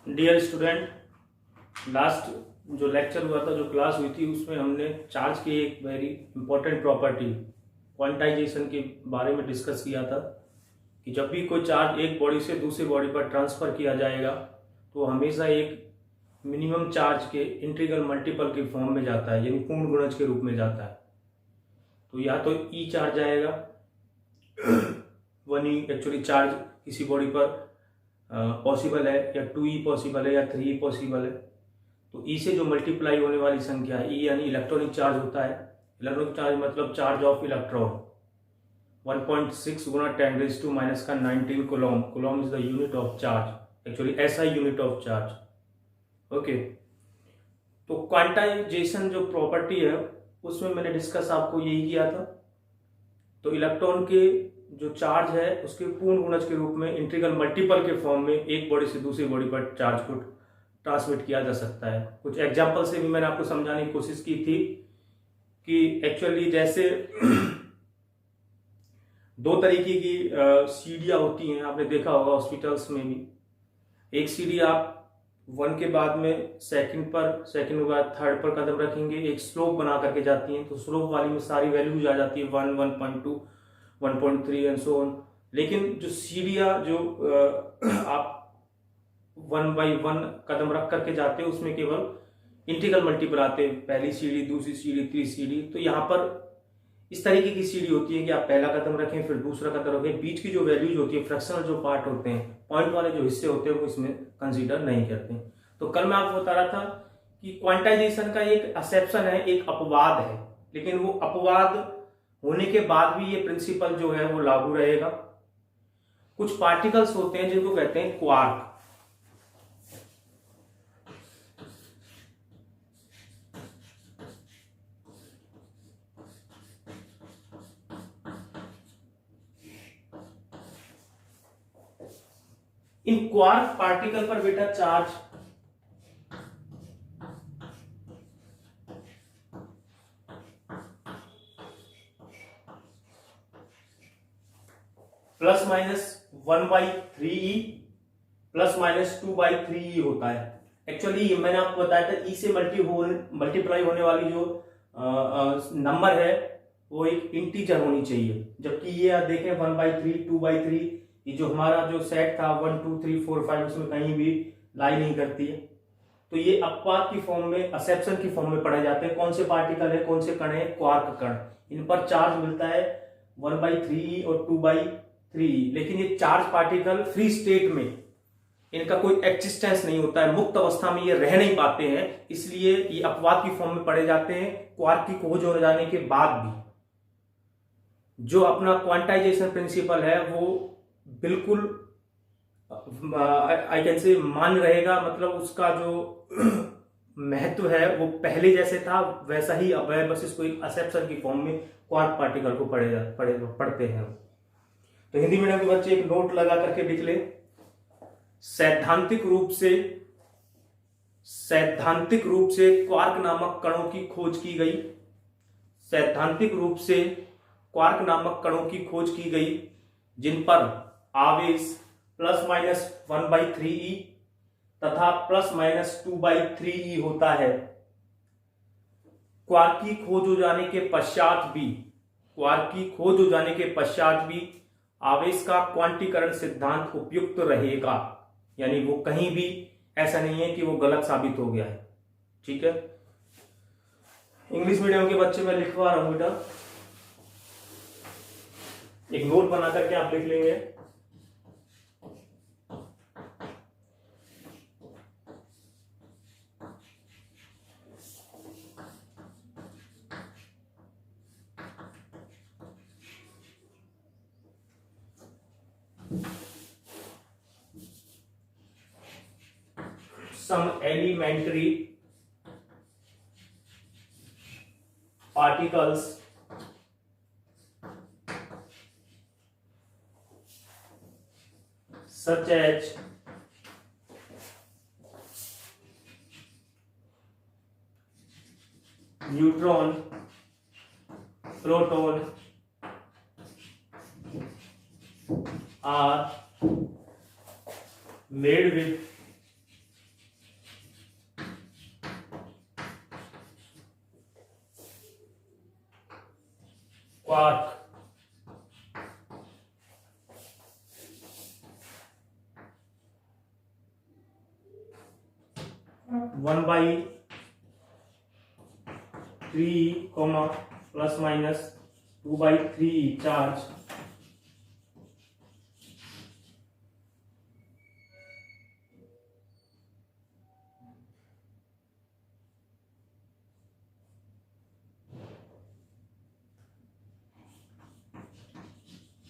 Dear student, last जो lecture हुआ था, जो क्लास हुई थी, उसमें हमने चार्ज की एक वेरी इंपॉर्टेंट प्रॉपर्टी क्वांटाइजेशन के बारे में डिस्कस किया था कि जब भी कोई चार्ज एक बॉडी से दूसरी बॉडी पर ट्रांसफर किया जाएगा तो हमेशा एक मिनिमम चार्ज के इंटीग्रल मल्टीपल के फॉर्म में जाता है, यानी पूर्ण गुणज के रूप में जाता है। तो या तो ई चार्ज आएगा, वन ई एक्चुअली चार्ज किसी बॉडी पर पॉसिबल है, या 2e पॉसिबल है, या 3e पॉसिबल है। तो ई से जो मल्टीप्लाई होने वाली संख्या है, ई यानी इलेक्ट्रॉनिक चार्ज होता है। इलेक्ट्रॉनिक चार्ज मतलब charge of electron 1.6 Guna 10⁻⁻⁹ Coulomb. Coulomb is the unit of charge, actually ऐसा यूनिट ऑफ चार्ज। ओके, तो क्वांटाइजेशन जो प्रॉपर्टी है उसमें मैंने डिस्कस आपको यही किया था। तो इलेक्ट्रॉन के जो चार्ज है उसके पूर्ण गुणज के रूप में इंटीग्रल मल्टीपल के फॉर्म में एक बॉडी से दूसरी बॉडी पर चार्ज को ट्रांसमिट किया जा सकता है। कुछ एग्जांपल से भी मैंने आपको समझाने की कोशिश की थी कि एक्चुअली जैसे दो तरीके की सीढ़ियां होती हैं, आपने देखा होगा हॉस्पिटल्स में भी। एक सीढ़ी आप 1 के बाद में सेकंड के बाद थर्ड पर कदम रखेंगे, एक स्लोप बना करके जाती हैं। तो स्लोप वाली में सारी वैल्यूज आ जाती है 1, 1.2, 1.3 एंड सो ऑन। लेकिन जो सीढ़ियां जो आप 1/1 कदम रख करके जाते हैं उसमें केवल इंटीग्रल मल्टीपल आते हैं, पहली सीढ़ी, दूसरी सीढ़ी, तीसरी सीढ़ी। तो यहाँ पर इस तरीके की सीढ़ी होती है कि आप पहला कदम रखें, फिर दूसरा कदम रखें, बीच की जो वैल्यूज होती है, फ्रैक्शनल जो पार्ट होते हैं, पॉइंट वाले जो हिस्से होते हैं, वो इसमें कंसीडर नहीं करते। तो कल मैं आपको बता रहा था कि क्वांटाइजेशन का एक एक्सेप्शन है, एक अपवाद है, लेकिन वो अपवाद होने के बाद भी ये प्रिंसिपल जो है वो लागू रहेगा। कुछ पार्टिकल्स होते हैं जिनको कहते हैं क्वार्क। इन क्वार्क पार्टिकल पर बेटा चार्ज ±1/3e ±2/3e होता है। एक्चुअली मैंने आपको बताया था ई से मल्टीप्लाई होने वाली जो नंबर है वो एक इंटीजर होनी चाहिए, जबकि ये आप देखें 1/3, 2/3, ये जो हमारा जो सेट था 1, 2, 3, 4, 5 उसमें कहीं भी लाई नहीं करती है। तो ये अपवाद की फॉर्म में, एक्सेप्शन की फॉर्म में पढ़े जाते हैं। कौन से पार्टिकल है, कौन से कण है? क्वार्क कण। इन पर चार्ज मिलता है 1/3e और 2/3e, लेकिन ये चार्ज पार्टिकल फ्री स्टेट में इनका कोई एक्जिस्टेंस नहीं होता है, मुक्त अवस्था में ये रह नहीं पाते हैं, इसलिए ये अपवाद की फॉर्म में पढ़े जाते हैं। क्वार्क की खोज हो जाने के बाद भी जो अपना क्वांटाइजेशन प्रिंसिपल है वो बिल्कुल आई कैन से मान्य रहेगा, मतलब उसका जो महत्व है वो पहले जैसे था वैसा ही अब है, बस इसको एक एक्सेप्शन की फॉर्म में क्वार्क पार्टिकल को पढ़ते हैं। तो हिंदी मीडियम के बच्चे एक नोट लगा करके लिख ले, सैद्धांतिक रूप से क्वार्क नामक कणों की खोज की गई। सैद्धांतिक रूप से क्वार्क नामक कणों की खोज की गई जिन पर आवेश ±1/3e तथा ±2/3e होता है। क्वार्क की खोज हो जाने के पश्चात भी आवेश का क्वांटीकरण सिद्धांत उपयुक्त रहेगा, यानी वो कहीं भी ऐसा नहीं है कि वो गलत साबित हो गया है। ठीक है, इंग्लिश मीडियम के बच्चे मैं लिखवा रहा हूं बेटा, एक नोट बना करके आप लिख लेंगे। Some elementary particles such as neutron, proton are made with spark 1/3 comma plus minus 2/3 charge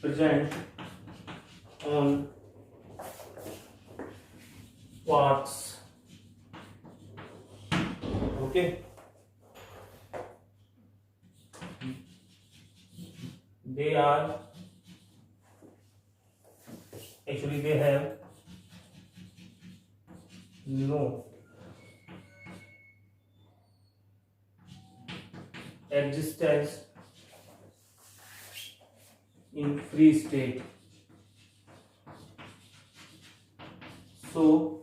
present on quartz. Okay, they have no existence in free state, so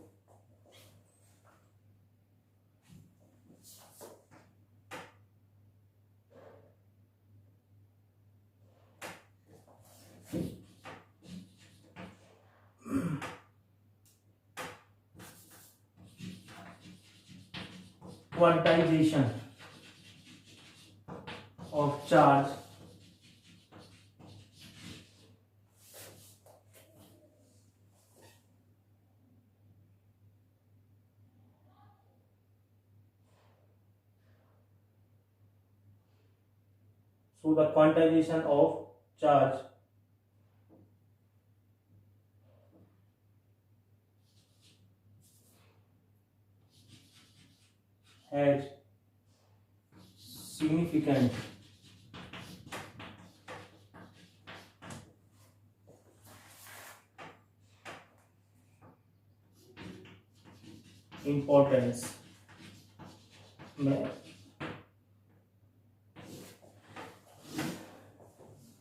quantization of charge so the quantization of charge has significant importance में।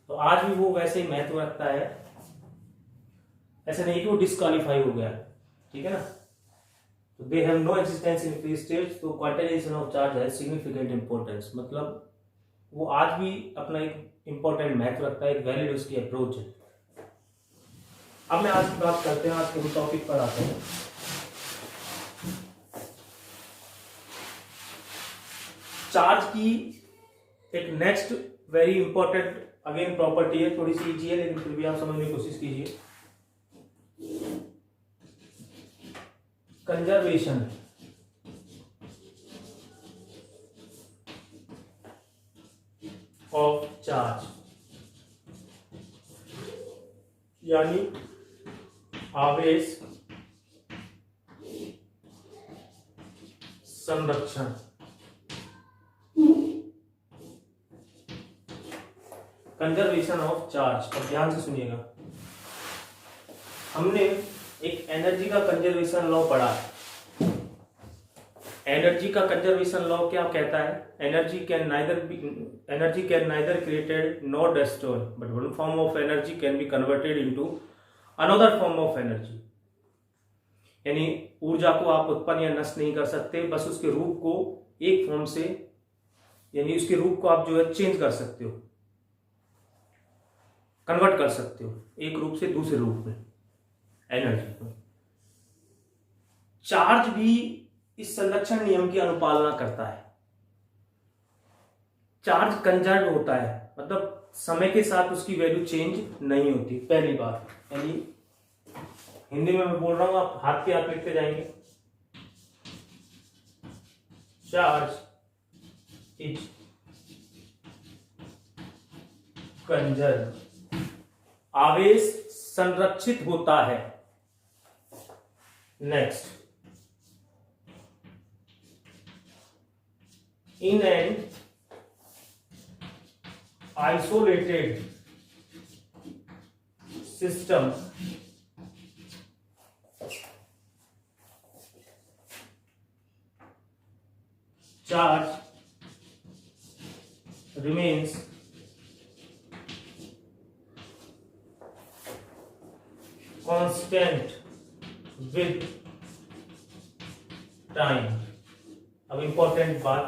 तो आज भी वो वैसे ही महत्व रखता है, ऐसा नहीं कि वो डिस्क्वालीफाई हो गया, ठीक है ना। तो they have no existence in free state, तो क्वांटाइजेशन ऑफ चार्ज है सिग्निफिकेंट इंपॉर्टेंस, मतलब वो आज भी अपना एक इंपॉर्टेंट महत्व रखता है, एक वैलिड उसकी अप्रोच है। अब मैं आज की बात करते हैं, आज के टॉपिक पर आते हैं। चार्ज की एक next very important again property है, थोड़ी सी इजी है लेकिन फिर भी आप समझने की कोशिश कीजिए। कंजर्वेशन ऑफ चार्ज, यानी आवेश संरक्षण। कंजर्वेशन ऑफ चार्ज, अब ध्यान से सुनिएगा। हमने एक एनर्जी का कंजर्वेशन लॉ पढ़ा है। एनर्जी का कंजर्वेशन लॉ क्या कहता है? Energy can neither created nor destroyed, but one form of energy can be converted into another form of energy. यानी ऊर्जा को आप उत्पन्न या नष्ट नहीं कर सकते, बस उसके रूप को एक फॉर्म से, यानी उसके रूप को आप जो है चेंज कर सकते हो, कन्वर्ट कर सकते हो एक रूप से दूसरे रूप में एनर्जी को। चार्ज भी इस संरक्षण नियम की अनुपालना करता है। चार्ज कंजर्व होता है, मतलब समय के साथ उसकी वैल्यू चेंज नहीं होती, पहली बात। यानी हिंदी में मैं बोल रहा हूं, आप हाथ पे हाथ लिखते जाएंगे। चार्ज इज कंजर्व, आवेश संरक्षित होता है। Next, in an isolated system charge remains constant with time। अब इंपॉर्टेंट बात,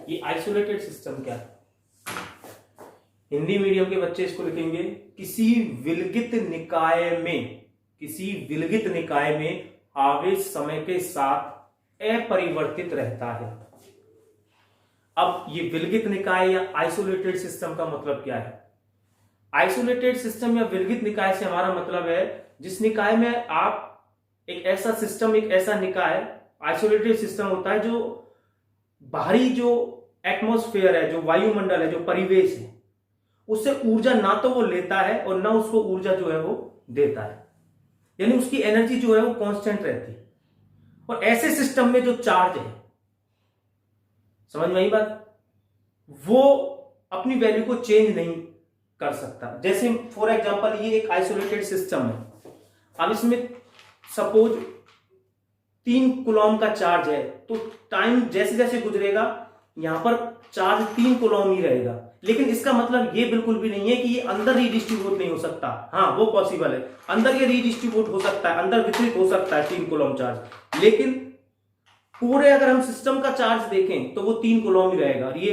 ये आइसोलेटेड सिस्टम क्या है? हिंदी मीडियम के बच्चे इसको लिखेंगे किसी विलगित निकाय में, किसी विलगित निकाय में आवेश समय के साथ अपरिवर्तित रहता है। अब ये विलगित निकाय या आइसोलेटेड सिस्टम का मतलब क्या है? आइसोलेटेड सिस्टम या विलगित निकाय से हमारा मतलब है जिस निकाय में आप एक ऐसा सिस्टम, एक ऐसा निकाय, आइसोलेटेड सिस्टम होता है जो बाहरी जो एटमॉस्फेयर है, जो वायुमंडल है, जो परिवेश है, उससे ऊर्जा ना तो वो लेता है और ना उसको ऊर्जा जो है वो देता है, यानी उसकी एनर्जी जो है वो कांस्टेंट रहती है। और ऐसे सिस्टम में जो चार्ज है, समझ में आई बात, वो अपनी वैल्यू को चेंज नहीं कर सकता। जैसे फॉर एग्जांपल ये एक आइसोलेटेड सिस्टम है, अब इसमें सपोज 3 कूलम का चार्ज है, तो टाइम जैसे जैसे गुजरेगा यहां पर चार्ज 3 कूलम ही रहेगा, लेकिन इसका मतलब ये बिल्कुल भी नहीं है कि ये अंदर रीडिस्ट्रीब्यूट नहीं हो सकता। हाँ, वो पॉसिबल है, अंदर ये रीडिस्ट्रीब्यूट हो सकता है, अंदर वितरित हो सकता है 3 कूलम चार्ज, लेकिन पूरे अगर हम सिस्टम का चार्ज देखें तो वो 3 कूलम ही रहेगा। और ये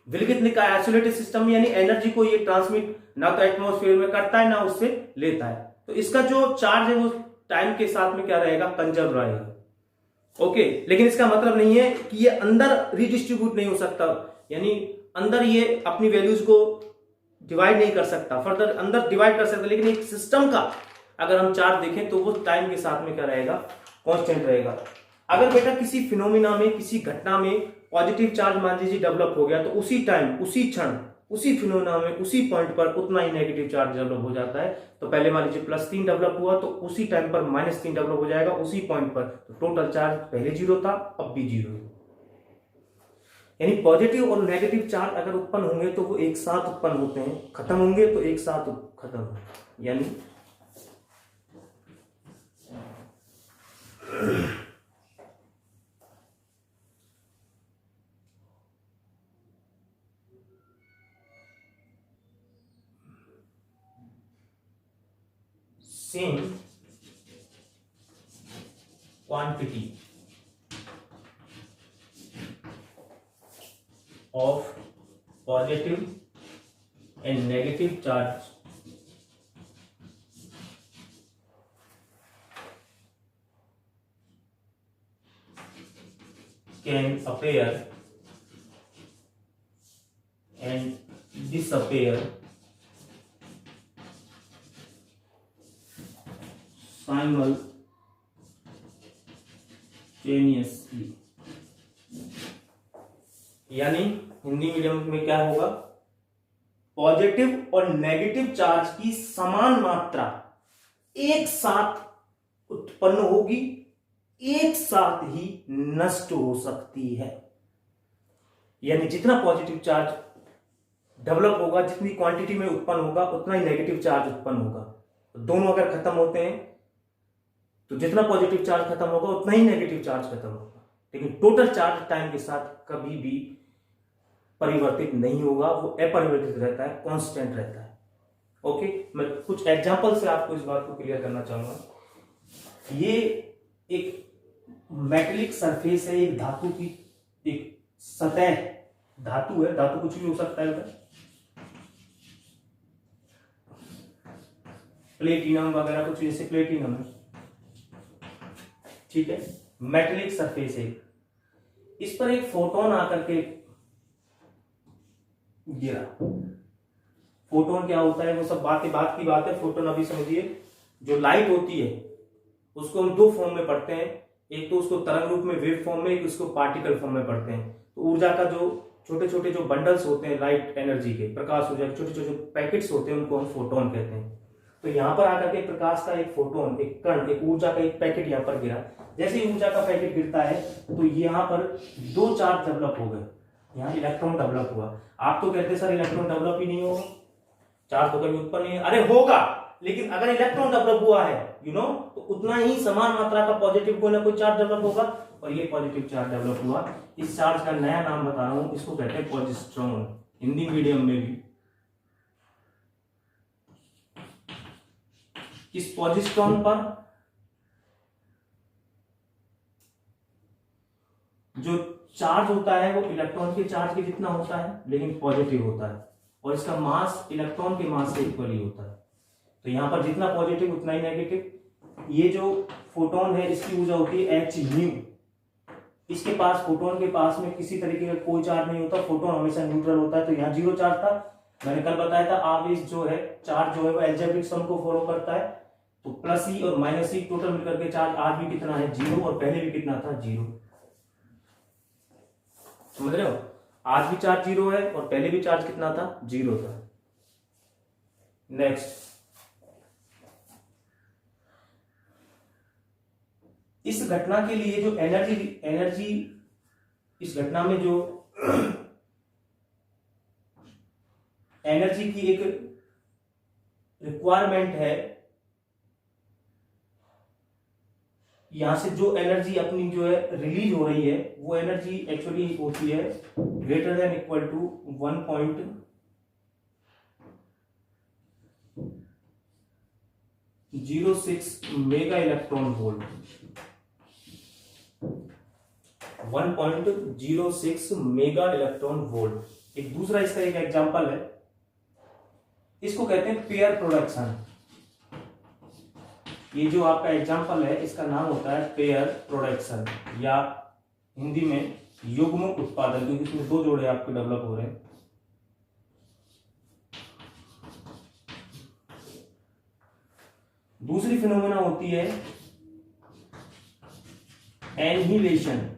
विलगित निकाय आइसोलेटेड सिस्टम, यानी एनर्जी को ये ट्रांसमिट ना तो एटमॉस्फेयर में करता है ना उससे लेता है, तो इसका जो चार्ज है वो टाइम के साथ में क्या रहेगा, कंजर्व रहेगा। ओके, लेकिन इसका मतलब नहीं है कि ये अंदर रीडिस्ट्रीब्यूट नहीं हो सकता, यानी अंदर ये अपनी वैल्यूज को डिवाइड नहीं कर सकता, फर्दर अंदर डिवाइड कर सकता, लेकिन एक सिस्टम का अगर हम चार्ज देखें तो वो टाइम के साथ में क्या रहेगा, कांस्टेंट रहेगा। अगर बेटा किसी फिनोमिना में, किसी घटना में पॉजिटिव चार्ज मान लीजिए डेवलप हो गया, तो उसी टाइम, उसी क्षण, उसी फिनोमिना में, उसी पॉइंट पर उतना ही नेगेटिव चार्ज डेवलप हो जाता है। तो पहले मान लीजिए +3 डेवलप हुआ, तो उसी टाइम पर -3 डेवलप हो जाएगा उसी पॉइंट पर, तो टोटल चार्ज पहले 0 था, अब भी 0 है। यानी पॉजिटिव और नेगेटिव चार्ज अगर उत्पन्न होंगे तो वो एक साथ उत्पन्न होते हैं, खत्म होंगे तो एक साथ खत्म होंगे, यानी same quantity of positive and negative charge can appear and disappear simultaneously। यानी हिंदी मीडियम में क्या होगा, पॉजिटिव और नेगेटिव चार्ज की समान मात्रा एक साथ उत्पन्न होगी, एक साथ ही नष्ट हो सकती है। यानी जितना पॉजिटिव चार्ज डेवलप होगा, जितनी क्वांटिटी में उत्पन्न होगा, उतना ही नेगेटिव चार्ज उत्पन्न होगा। तो दोनों अगर खत्म होते हैं तो जितना पॉजिटिव चार्ज खत्म होगा उतना ही नेगेटिव चार्ज खत्म होगा, लेकिन टोटल चार्ज टाइम के साथ कभी भी परिवर्तित नहीं होगा, वो अपरिवर्तित रहता है, कांस्टेंट रहता है। ओके, मैं कुछ एग्जांपल से आपको इस बात को क्लियर करना चाहूंगा। ये एक मेटेलिक सरफेस है, एक धातु की एक सतह, धातु है, धातु कुछ भी हो सकता है, प्लेटिनम वगैरह कुछ, जैसे प्लेटिनम है, ठीक है, मेटेलिक सरफेस है, इस पर एक फोटोन आकर के गिरा। फोटोन क्या होता है, वो सब बात की बात है। फोटोन अभी समझिए, जो लाइट होती है उसको हम 2 फॉर्म में पढ़ते हैं, एक तो उसको तरंग रूप में वेव फॉर्म में, एक उसको पार्टिकल फॉर्म में पढ़ते हैं। तो ऊर्जा का जो छोटे छोटे जो बंडल्स होते हैं लाइट एनर्जी के, प्रकाश ऊर्जा के छोटे छोटे पैकेट्स होते हैं, उनको हम फोटोन कहते हैं। तो यहां पर आकर के प्रकाश का एक फोटोन, एक कण, एक ऊर्जा का एक पैकेट यहां पर गिरा। जैसे ही ऊर्जा का पैकेट गिरता है तो यहां पर 2 चार्ज डेवलप हो गए, यहाँ इलेक्ट्रॉन डेवलप हुआ। आप तो कहते हैं सर इलेक्ट्रॉन डेवलप ही नहीं होगा, चार्ज तो कभी उत्पन्न नहीं है। अरे होगा, लेकिन अगर इलेक्ट्रॉन डेवलप हुआ है तो उतना ही समान मात्रा का पॉजिटिव कोई ना कोई चार्ज डेवलप होगा, और ये पॉजिटिव चार्ज डेवलप हुआ। इस चार्ज का नया नाम बता रहा हूं, इसको कहते हैं पॉजिस्ट्रॉन, हिंदी मीडियम में भी। इस पॉजिस्ट्रॉन पर जो चार्ज होता है वो इलेक्ट्रॉन के चार्ज के जितना होता है, लेकिन पॉजिटिव होता है, और इसका मास इलेक्ट्रॉन के मास से इक्वली होता है। तो यहाँ पर जितना पॉजिटिव उतना ही नेगेटिव। ये जो फोटोन है इसकी ऊर्जा होती है एच न्यू। इसके पास, फोटोन के पास में किसी तरीके का कोई चार्ज नहीं होता, फोटोन हमेशा न्यूट्रल होता है। तो यहाँ 0 चार्ज था। मैंने कल बताया था आवेश जो है, चार्ज जो है वो एल्जेब्रिक सम को फॉलो करता है। तो प्लस ई और माइनस ई टोटल मिलकर के चार्ज आज भी कितना है 0, और पहले भी कितना था 0। समझ रहे हो, आज भी चार्ज 0 है और पहले भी चार्ज कितना था 0 था। नेक्स्ट, इस घटना के लिए जो एनर्जी इस घटना में जो एनर्जी की एक रिक्वायरमेंट है, यहां से जो एनर्जी अपनी जो है रिलीज हो रही है वो एनर्जी एक्चुअली होती है greater than equal to 1.06 mega electron volt. 1.06 mega electron volt. एक दूसरा इसका एक एग्जांपल है, इसको कहते हैं पेयर प्रोडक्शन। ये जो आपका एग्जांपल है इसका नाम होता है पेयर प्रोडक्शन, या हिंदी में युग्म उत्पादन, क्योंकि इसमें 2 जोड़े आपके डेवलप हो रहे हैं। दूसरी फिनोमेना होती है एनहिलेशन।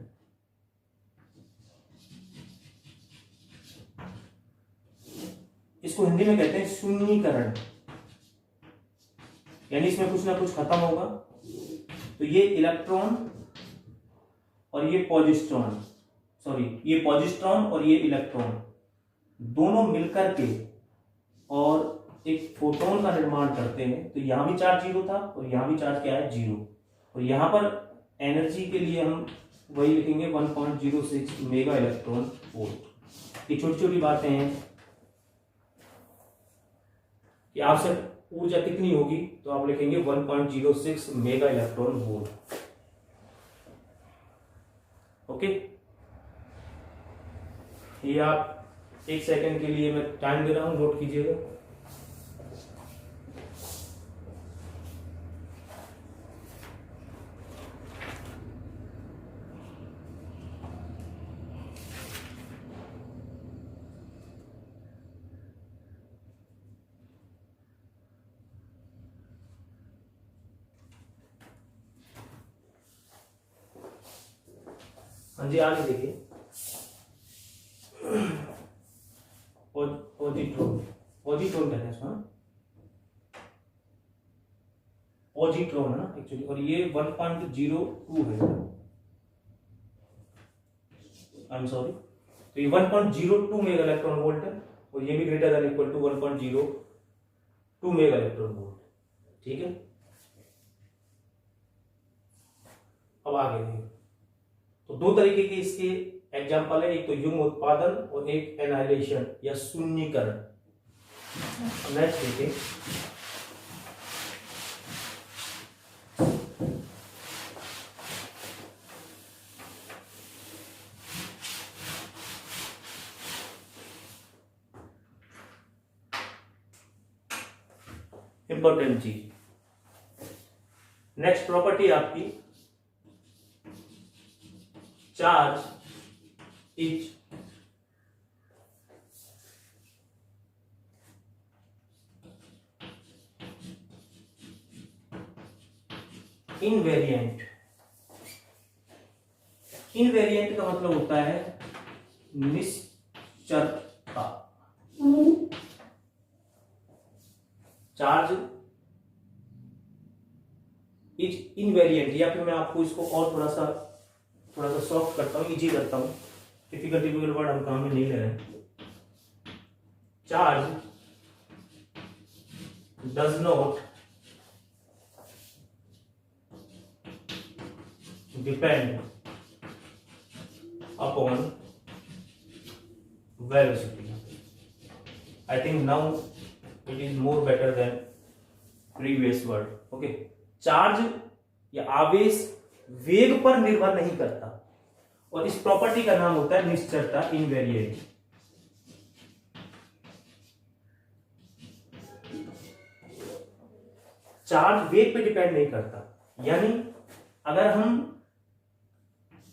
इसको हिंदी में कहते हैं शून्यीकरण, यानी इसमें कुछ ना कुछ खत्म होगा। तो ये इलेक्ट्रॉन और ये पॉजिट्रॉन, ये पॉजिट्रॉन और ये इलेक्ट्रॉन दोनों मिलकर के और एक फोटोन का निर्माण करते हैं। तो यहां भी चार्ज 0 था और यहां भी चार्ज क्या है 0। और यहां पर एनर्जी के लिए हम वही लिखेंगे 1.06 मेगा इलेक्ट्रॉन वोल्ट। ये छोटी छोटी बातें हैं कि आवश्यक ऊर्जा कितनी होगी, तो आप लिखेंगे 1.06 मेगा इलेक्ट्रॉन वोल्ट। ओके, ये आप 1 सेकंड के लिए मैं टाइम दे रहा हूं, नोट कीजिएगा। हाँ जी, आगे देखिए। पॉजिट्रॉन कहते हैं इसको, पॉजिट्रॉन है ना एक्चुअली, और ये 1.02 है। आई एम सॉरी, तो ये 1.02 मेगा इलेक्ट्रॉन वोल्ट है, और ये भी greater than equal to 1.02 mega electron volt. ठीक है, अब आगे देखिए। तो 2 तरीके के इसके एग्जाम्पल है, एक तो युग्म उत्पादन और एक एनाइलेशन या शून्यीकरण। नेक्स्ट देखिए, इंपॉर्टेंट चीज। नेक्स्ट प्रॉपर्टी आपकी चार्ज इज इनवेरिएंट। इनवेरिएंट का मतलब होता है निश्चरता। चार्ज इज इनवेरिएंट, या फिर मैं आपको इसको और थोड़ा सा सॉफ्ट करता हूं, इजी करता हूं। टिपिकल वर्ड हम काम में नहीं ले रहे हैं। Charge does not depend upon velocity. I think now it is more better than previous word. Okay, charge या आवेश वेग पर निर्भर नहीं करता, और इस प्रॉपर्टी का नाम होता है निश्चरता, इनवेरिएंट। चार्ज वेग पे डिपेंड नहीं करता, यानी अगर हम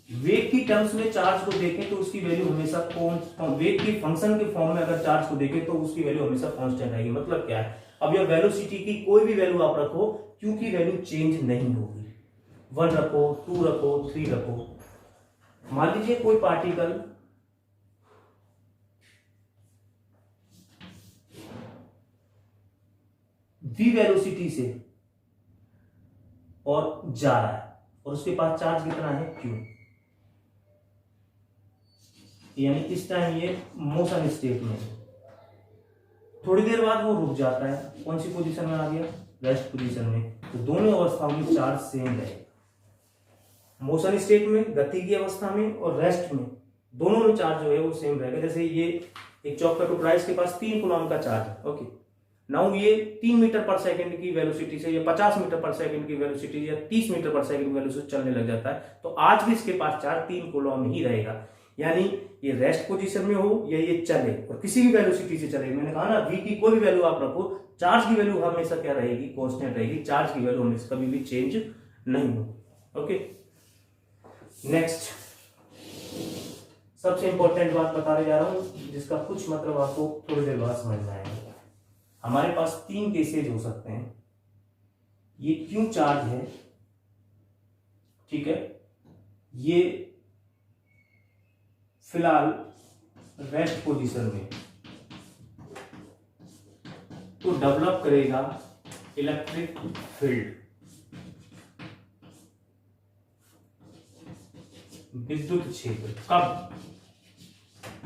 वेग की टर्म्स में चार्ज को देखें तो उसकी वैल्यू हमेशा वेग की फंक्शन के फॉर्म में अगर चार्ज को देखें तो उसकी वैल्यू हमेशा कांस्टेंट रहेगी। मतलब क्या है, अब यह वेलोसिटी की कोई भी वैल्यू आप रखो, क्योंकि वैल्यू चेंज नहीं होगी, 1 रखो, 2 रखो, 3 रखो। मान लीजिए कोई पार्टिकल v वेलोसिटी से और जा रहा है और उसके पास चार्ज कितना है, q, यानी इस टाइम ये मोशन स्टेट में है। थोड़ी देर बाद वो रुक जाता है, कौन सी पोजीशन में आ गया, रेस्ट पोजीशन में। तो दोनों अवस्थाओं में चार्ज सेम रहेगा, मोशन स्टेट में, गति की अवस्था में और रेस्ट में, दोनों में चार्ज जो है वो सेम रहेगा। जैसे ये एक चौक का टुकड़ा है, इसके पास 3 कूलम का चार्ज है, ओके। नाउ ये 3 मीटर पर सेकंड की वेलोसिटी से या 50 मीटर पर सेकंड की वेलोसिटी या 30 मीटर पर सेकंड की वेलोसिटी चलने लग जाता है, तो आज भी इसके पास चार्ज 3 कूलम ही रहेगा। यानी ये रेस्ट पोजीशन में हो या ये चले और किसी भी वेलोसिटी से चले, मैंने कहा ना v की कोई भी वैल्यू आप रखो, चार्ज की वैल्यू हमेशा क्या रहेगी, कांस्टेंट रहेगी। चार्ज की वैल्यू हमेशा कभी भी चेंज नहीं होगी, ओके। नेक्स्ट सबसे इंपॉर्टेंट बात बताने जा रहा हूं, जिसका कुछ मतलब आपको थोड़ी देर बाद समझ में आएगा। हमारे पास 3 केसेज हो सकते हैं। ये क्यों चार्ज है, ठीक है, ये फिलहाल रेस्ट पोजीशन में, तो डेवलप करेगा इलेक्ट्रिक फील्ड, विद्युत क्षेत्र। कब,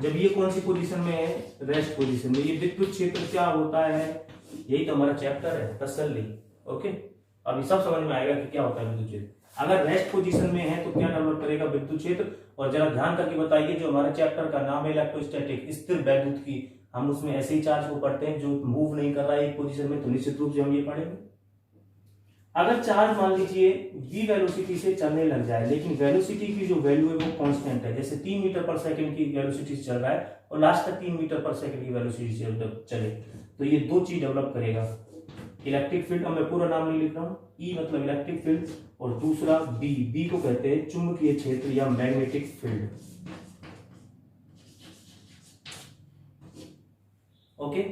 जब ये कौन सी पोजीशन में है, रेस्ट पोजीशन में। ये विद्युत क्षेत्र क्या होता है, यही तो हमारा चैप्टर है, तसल्ली, ओके। अभी सब समझ में आएगा कि क्या होता है विद्युत क्षेत्र। अगर रेस्ट पोजीशन में है तो क्या डेवलप करेगा, विद्युत क्षेत्र। और जरा ध्यान करके बताइए, जो हमारे चैप्टर का नाम है इलेक्ट्रोस्टैटिक, स्थिर वैद्युत की, हम उसमें ऐसे ही चार्ज को पढ़ते हैं जो मूव नहीं कर रहा है एक पोजीशन में, तो निश्चित रूप से हम ये पढ़ेंगे। अगर चार्ज मान लीजिए v वेलोसिटी से चलने लग जाए, लेकिन वेलोसिटी की जो वैल्यू है वो कांस्टेंट है, जैसे 3 मीटर पर सेकंड की वेलोसिटी से चल रहा है और लास्ट तक 3 मीटर पर सेकंड की वेलोसिटी से चले, तो ये 2 चीज डेवलप करेगा, इलेक्ट्रिक फील्ड। अब मैं पूरा नाम नहीं लिख रहा हूं, E मतलब इलेक्ट्रिक फील्ड और दूसरा B को कहते हैं चुंबकीय क्षेत्र या magnetic field, okay.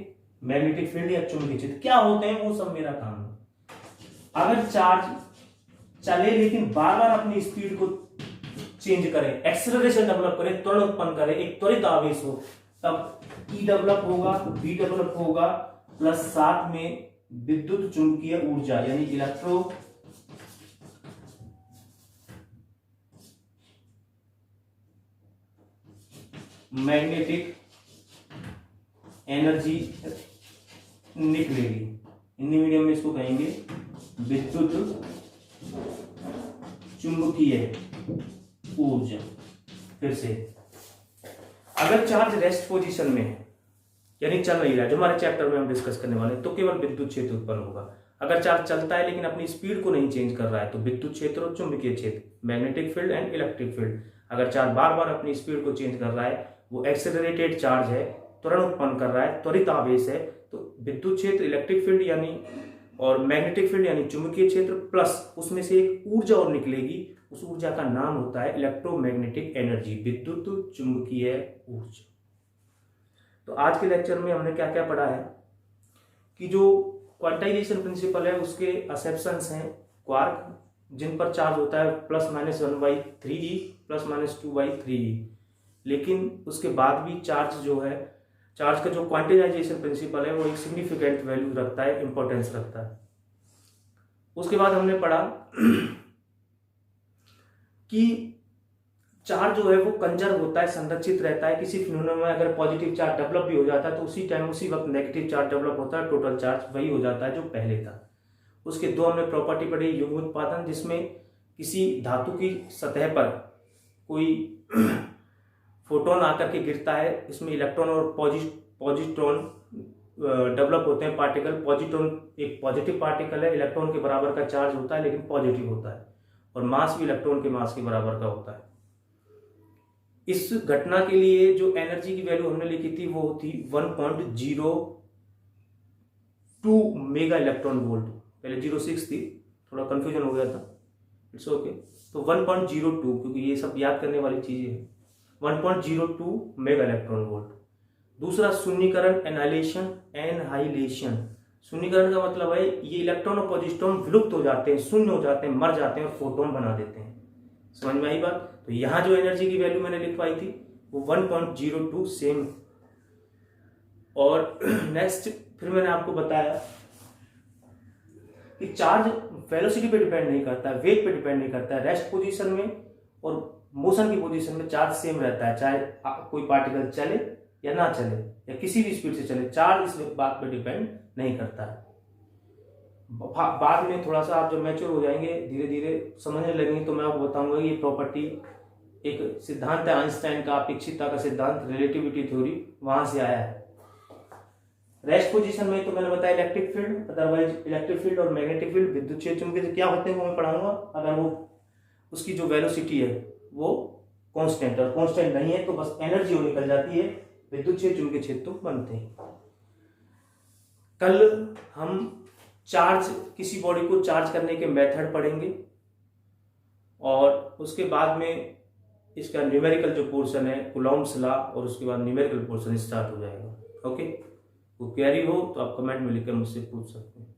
Magnetic field या चुंबकीय क्षेत्र क्या होते हैं वो सब मेरा काम है। अगर चार्ज चले लेकिन बार बार अपनी स्पीड को चेंज करे, एक्सेलरेशन डेवलप करे, त्वरण उत्पन्न करे, एक त्वरित आवेश हो, तब E डेवलप होगा, B डेवलप होगा, प्लस साथ में विद्युत चुंबकीय ऊर्जा यानी इलेक्ट्रो मैग्नेटिक एनर्जी निकलेगी। हिंदी मीडियम में इसको कहेंगे विद्युत चुंबकीय ऊर्जा। फिर से, अगर चार्ज रेस्ट पोजीशन में है यानी चल नहीं रहा है, जो हमारे चैप्टर में हम डिस्कस करने वाले हैं, तो केवल विद्युत क्षेत्र उत्पन्न होगा। अगर चार्ज चलता है लेकिन अपनी स्पीड को नहीं चेंज कर रहा है, तो विद्युत क्षेत्र और चुंबकीय क्षेत्र, magnetic field and electric field. अगर चार्ज बार बार अपनी स्पीड को चेंज कर रहा है, वो एक्सेलरेटेड चार्ज है, त्वरण उत्पन्न कर रहा है, त्वरित आवेश है, तो विद्युत क्षेत्र, इलेक्ट्रिक फील्ड यानी और मैग्नेटिक फील्ड यानी चुंबकीय क्षेत्र, प्लस उसमें से एक ऊर्जा और निकलेगी, उस ऊर्जा का नाम होता है इलेक्ट्रोमैग्नेटिक एनर्जी, विद्युत चुंबकीय ऊर्जा। तो आज के लेक्चर में हमने क्या क्या पढ़ा है कि जो क्वांटाइजेशन प्रिंसिपल है उसके एक्सेप्शंस हैं क्वार्क, जिन पर चार्ज होता है +-1/3e +-2/3e, लेकिन उसके बाद भी चार्ज जो है, चार्ज का जो क्वांटाइजेशन प्रिंसिपल है वो एक सिग्निफिकेंट वैल्यू रखता है, इंपॉर्टेंस रखता है। उसके बाद हमने पढ़ा कि चार्ज जो है वो कंजर्व होता है, संरक्षित रहता है। किसी फिनोमेना में अगर पॉजिटिव चार्ज डेवलप भी हो जाता है तो उसी टाइम उसी वक्त नेगेटिव चार्ज डेवलप होता है, टोटल चार्ज वही हो जाता है जो पहले था। उसके 2 हमने प्रॉपर्टी पढ़ी, युग्म उत्पादन, जिसमें किसी धातु की सतह पर कोई फोटोन आकर के गिरता है, इसमें इलेक्ट्रॉन और पॉजिट्रॉन डेवलप होते हैं, पार्टिकल। पॉजिट्रॉन एक पॉजिटिव पार्टिकल है, इलेक्ट्रॉन के बराबर का चार्ज होता है लेकिन पॉजिटिव होता है, और मास भी इलेक्ट्रॉन के मास के बराबर का होता है। इस घटना के लिए जो एनर्जी की वैल्यू हमने लिखी थी वो थी 1.02 मेगा इलेक्ट्रॉन वोल्ट, पहले 06 थी, थोड़ा कन्फ्यूजन हो गया था, इट्स ओके। तो 1.02, क्योंकि ये सब याद करने वाली चीज़ें हैं, 1.02 मेगा इलेक्ट्रॉन वोल्ट। दूसरा शून्यीकरण, एनहाइलेशन। शून्यीकरण का मतलब है ये इलेक्ट्रॉन और पॉजिट्रॉन विलुप्त हो जाते हैं, शून्य हो जाते हैं, मर जाते हैं और फोटोन बना देते हैं। समझ में आई बात? तो यहाँ जो एनर्जी की वैल्यू मैंने लिखवाई थी वो 1.02 सेम। और नेक्स्ट फिर मैंने आपको बताया कि चार्ज वेलोसिटी पे डिपेंड नहीं करता है, वेट पे डिपेंड नहीं करता है। रेस्ट पोजीशन में और मोशन की पोजीशन में चार्ज सेम रहता है, चाहे कोई पार्टिकल चले या ना चले या किसी भी स्पीड से चले, चार्ज इस बात पे डिपेंड नहीं करता है। बाद में थोड़ा सा आप जब मैच्योर हो जाएंगे, धीरे धीरे समझने लगेंगे, तो मैं आपको बताऊंगा ये प्रॉपर्टी एक सिद्धांत है आइंस्टाइन का, अपेक्षितता का सिद्धांत, रिलेटिविटी थ्योरी, वहां से आया है। रेस्ट पोजीशन में तो मैंने बताया electric field, otherwise electric field और मैग्नेटिक फील्ड, विद्युत क्षेत्र चुंबकीय से क्या होते हैं वो मैं पढ़ाऊंगा। अगर वो उसकी जो वेलोसिटी है वो कांस्टेंट, और कांस्टेंट नहीं है तो बस एनर्जी वो निकल जाती है, विद्युत क्षेत्र चुंबकीय क्षेत्र तो बनते हैं। कल हम चार्ज, किसी बॉडी को चार्ज करने के मेथड पढ़ेंगे और उसके बाद में इसका न्यूमेरिकल जो पोर्शन है कूलॉम्स लॉ, और उसके बाद न्यूमेरिकल पोर्शन स्टार्ट हो जाएगा। ओके, वो क्वेरी हो तो आप कमेंट में लिखकर मुझसे पूछ सकते हैं।